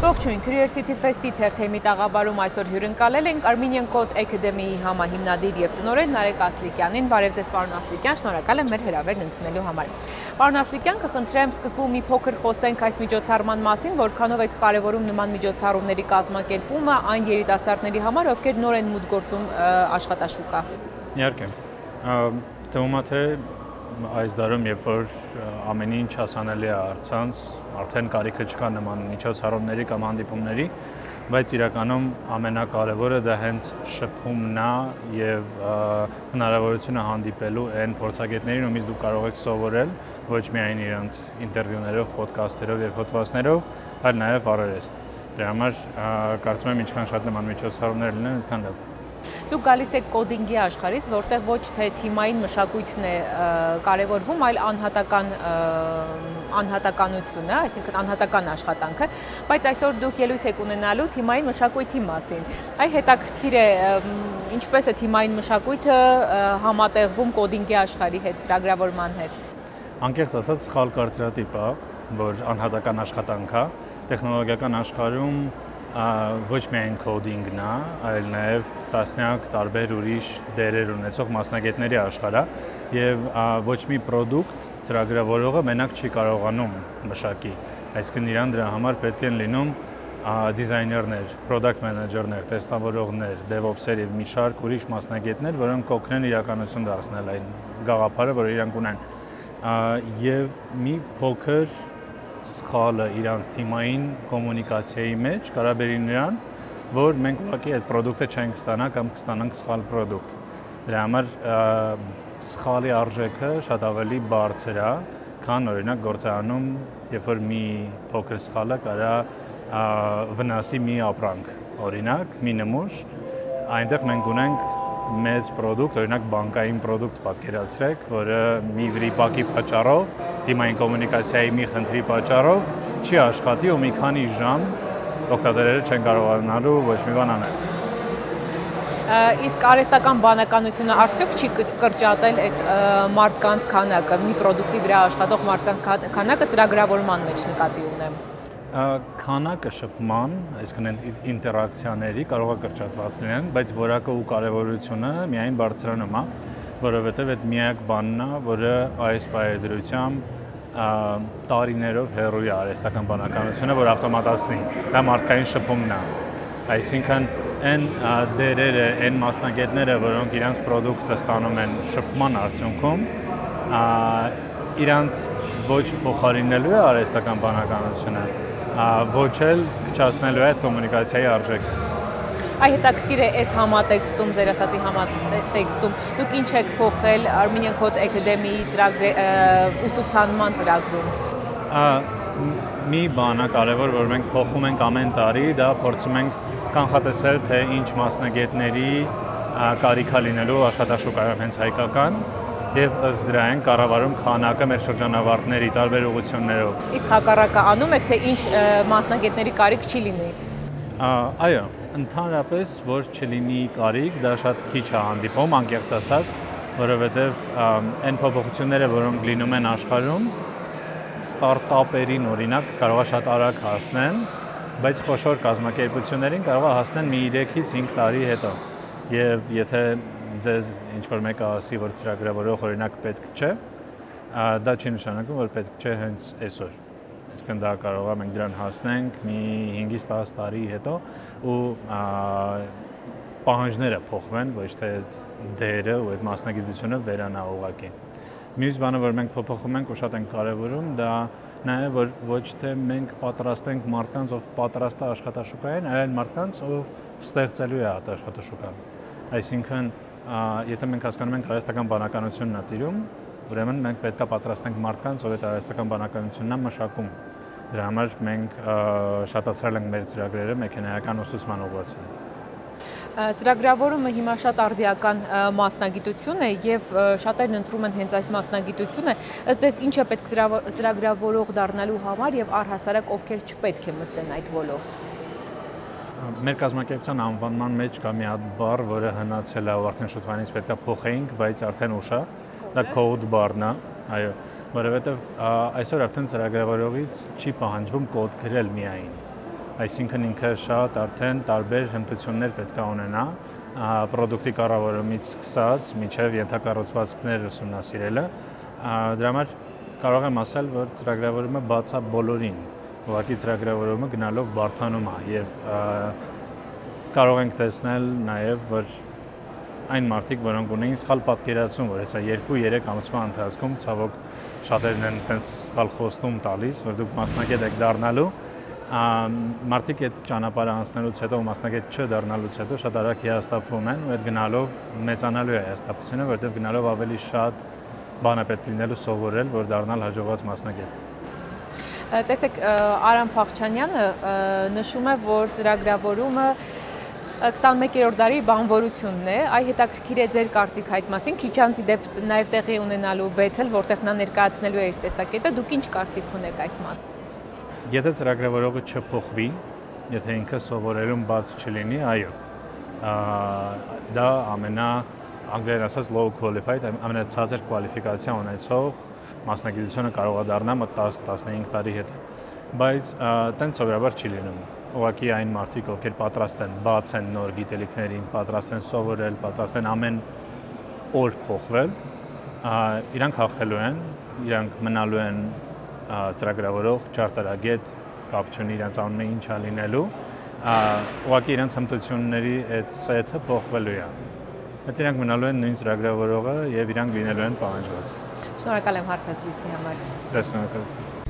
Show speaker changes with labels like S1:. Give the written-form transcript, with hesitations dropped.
S1: Ողջույն, Curiosity Fest-ի թերթի տաղավարում այսօր հյուրընկալել ենք Armenian Code Academy-ի համահիմնադիր եւ տնօրեն Նարեկ Ասլիկյանին։ Բարև ձեզ, պարոն Ասլիկյան, շնորհակալ եմ մեր հրավերն ընդունելու համար։ Պարոն Ասլիկյան, կխնդրեմ սկզբում մի փոքր խոսենք այս միջոցառման մասին, որքանով եք կարևորում նման միջոցառումների կազմակերպումը այն երիտասարդների համար, ովքեր նոր են մուտք գործում աշխատաշուկա։
S2: Իհարկե։ Թվում է թե այս դարում, երբ որ ամեն ինչ հասանելի է առցանց, արդեն կարիքը չկա նման միջոցառումների կամ հանդիպումների, բայց իրականում ամենակարևորը դա հենց շփումն է եւ հնարավորությունը հանդիպելու այն փորձագետներին, ումից դուք կարող եք սովորել ոչ միայն իրենց ինտերվյուներով, ոդկասթերով եւ հոդվածներով, այլ նաեւ առերես։ Դրա համար կարծում եմ ինչքան շատ նման միջոցառումներ լինեն, այդքան լավ։
S1: Դուք գալիս եք կոդինգի աշխարհից, որտեղ ոչ թե թիմային մշակույթն է կարևորվում, այլ անհատականությունը, այսինքն անհատական աշխատանքը, բայց այսօր դուք ելույթ եք ունենալու թիմային մշակույթի մասին։ Այ հետաքրքիր է, ինչպես է թիմային մշակույթը համատեղվում կոդինգի աշխարհի հետ, ծրագրավորման հետ։
S2: Անկեղծ ասած, սխալ կարծրատիպ է, որ անհատական աշխատանք է, տեխնոլոգիական աշխարհում ոչ միայն կոդինգն է, այլ նաև տասնյակ տարբեր ուրիշ դերեր ունեցող մասնագետների աշխարհ է եւ ոչ մի պրոդուկտ ծրագրավորողը մենակ չի կարողանում մշակի, այսինքն իրան դրա համար պետք են լինում դիզայներներ, product manager-ներ, տեստավորողներ, DevOps-եր եւ մի շարք ուրիշ մասնագետներ, որոնք կօգնեն իրականություն դարձնել այն գաղափարը, որ իրանք ունեն, եւ մի փոքր սխալը իրանց թիմային կոմունիկացիայի մեջ կարա բերի նրան, որ մենք ուղղակի այդ պրոդուկտը չենք ստանա կամ կստանանք սխալ պրոդուկտ։ Դրա համար սխալի արժեքը շատ ավելի բարձր է, քան օրինակ գործարանում, երբ որ մի փոքր սխալը կարա վնասի մի ապրանք, օրինակ, մի նմուշ, այնտեղ մենք ունենք մեծ պրոդուկտ, օրինակ բանկային պրոդուկտ պատկերացրեք, որը մի վրիպակի պատճառով, թիմային կոմունիկացիայի մի խնդրի պատճառով չի աշխատի ու մի քանի ժամ օգտատերերը չեն կարողանալու ոչ մի բան անել։
S1: Իսկ արհեստական բանականությունը արդյոք չի կրճատել այդ մարդկանց քանակը, մի պրոդուկտի վրա աշխատող մարդկանց քանակը ծրագրավորման մեջ նկատի ունեմ։
S2: Քանակը շփման, այսինքն ինտերակցիաների կարող է կրճատված լինեն, բայց որակը ու կարևորությունը միայն բարձրանում է, որովհետև այդ միակ բանն է, որը այս պայմանությամբ տարիներով հեռու է արհեստական բանականությունը, որ ավտոմատացնի, դա մարդկային շփումն է, այսինքն այն դերերը, այն մասնագետները, որոնք իրանց պրոդուկտը ստանում են շփման արդյունքում, իրանց ոչ փոխարինելու է արհեստական բանականությունը, ոչ էլ քչացնելու է այդ կոմունիկացիայի արժեքը։
S1: Այ հետաքրքիր է այս համատեքստում, ձեր ասացի համատեքստում, դուք ինչ եք փոխել Armenian Code Academy-ի ուսուցանման ծրագրում։
S2: Մի բան է կարևոր, որ մենք փոխում ենք ամեն տարի, դա փորձում ենք կանխատեսել, թե ինչ մասնագետների կարիք է լինելու աշխատաշուկայում հենց հայկական, եւ ըստ դրա են կառավարում քանակը մեր շրջանավարտների տարբեր ուղղություններով։
S1: Իսկ հակառակը անում եք, թե ինչ մասնագետների կարիք չի լինի։
S2: Այո, ընդհանրապես որ չլինի կարիք, դա շատ քիչ է հանդիպում, անկեղծ ասած, որովհետեւ այն փոփոխությունները, որոնք լինում են աշխարհում, ստարտափերին օրինակ կարող է շատ արագ հասնեն, բայց խոշոր կազմակերպություններին կարող է հասնեն մի 3-ից 5 տարի հետո։ Եվ եթե ձեզ ինչ-որ մեկը ասի, որ ծրագրավորող օրինակ պետք չէ, դա չի նշանակում, որ պետք չէ հենց այսօր։ Այսինքն դա կարող է մենք դրան հասնենք մի 5-ից 10 տարի հետո ու պահանջները փոխվեն, ոչ թե այդ դերը ու այդ մասնագիտությունը վերանա ուղղակի։ Մյուս բանը, որ մենք փոփոխում ենք ու շատ ենք կարևորում, դա նաև որ ոչ թե մենք պատրաստենք մարդկանց, ով պատրաստ է աշխատաշուկային, այլ մարդկանց, ով ստեղծելու է այդ աշխատաշուկան։ Այսինքն եթե մենք հասկանում ենք արհեստական բանականությունն է տիրում, ուրեմն մենք պետք է պատրաստենք մարդկանց, ով այդ արհեստական բանականությունն է մշակում։ Դրա համար մենք շատացրել ենք մեր ծրագրերը մեքենայական ուսուցման ուղղությամբ։
S1: Ծրագրավորումը հիմա շատ արդիական մասնագիտություն է եւ շատերն ընտրում են հենց այս մասնագիտությունը, ըստ ձեզ ինչ է պետք ծրագրավորող դառնալու համար եւ առհասարակ ովքեր չպետք է մտնեն այդ ոլորտ։
S2: Մեր կազմակերպության անվանման մեջ կա մի հատ բառ, որը հնացել է ու արդեն շուտվանից պետք է փոխեինք, բայց արդեն ուշ է, դա code բառն է, այո, որովհետև այսօր արդեն ծրագրավորողից չի պահանջվում կոդ գրել միայն, այսինքն ինքը շատ արդեն տարբեր հմտություններ պետք է ունենա, պրոդուկտի կառավարումից սկսած մինչև ենթակառուցվածքներ ուսումնասիրելը, դրա համար կարող եմ ասել, որ ծրագրավորումը բաց է բոլորին, ուղղակի ծրագրավորումը գնալով բարդանում է եւ կարող ենք տեսնել նաեւ, որ այն մարդիկ, որոնք ունեին սխալ պատկերացում, որ հեսա 2-3 ամսվա ընթացքում ցավոք շատերն են այդպես սխալ խոստում տալիս, որ դուք մասնակետ եք դառնալու, մարդիկ այդ ճանապարհը անցնելուց հետո ու մասնակետ չդառնալուց հետո շատ արագ հիասթափվում են ու այդ գնալով մեծանալու է հիասթափությունը, որտեղ գնալով ավելի շատ բան է պետք լինելու սովորել, որ դառնալ հաջողված մասնակետ։
S1: Տեսեք, Արամ Փախչանյանը նշում է, որ ծրագրավորումը 21-րդ դարի բանվորությունն է, այ հետաքրքիր է ձեր կարծիք այդ մասին, քիչ անց իդեպ նաև տեղի ունենալու Բեթել, որտեղ նա ներկայացնելու է իր տեսակետը, դուք ինչ կարծիք ունեք այս մասին։
S2: Եթե ծրագրավորողը չփոխվի, եթե ինքը սովորելուն բաց չլինի, այո, դա անգլերեն ասած low qualified, ամենացածր կվալիֆիկացիա ունեցող մասնագիտությունը կարող է դառնալ 10-15 տարի հետո, բայց տենց սովորաբար չի լինում։ Ուղղակի այն մարդիկ, ովքեր պատրաստ են բաց են նոր գիտելիքներին, պատրաստ են սովորել, պատրաստ են ամեն օր փոխվել, իրանք հաղթելու են, իրանք մնալու են ծրագրավորող, ճարտարագետ, կապ չունի իրանց անունը ինչ է լինելու, ուղղակի իրանց հմտությունների այդ սեթը փոխվելու է։ Բայց իրանք մնալու են նույն ծրագրավորողը եւ իրանք լինելու են պահանջված։
S1: Շնորհակալ եմ հարցազրույցի համար։
S2: Ձեզ շնորհակալություն։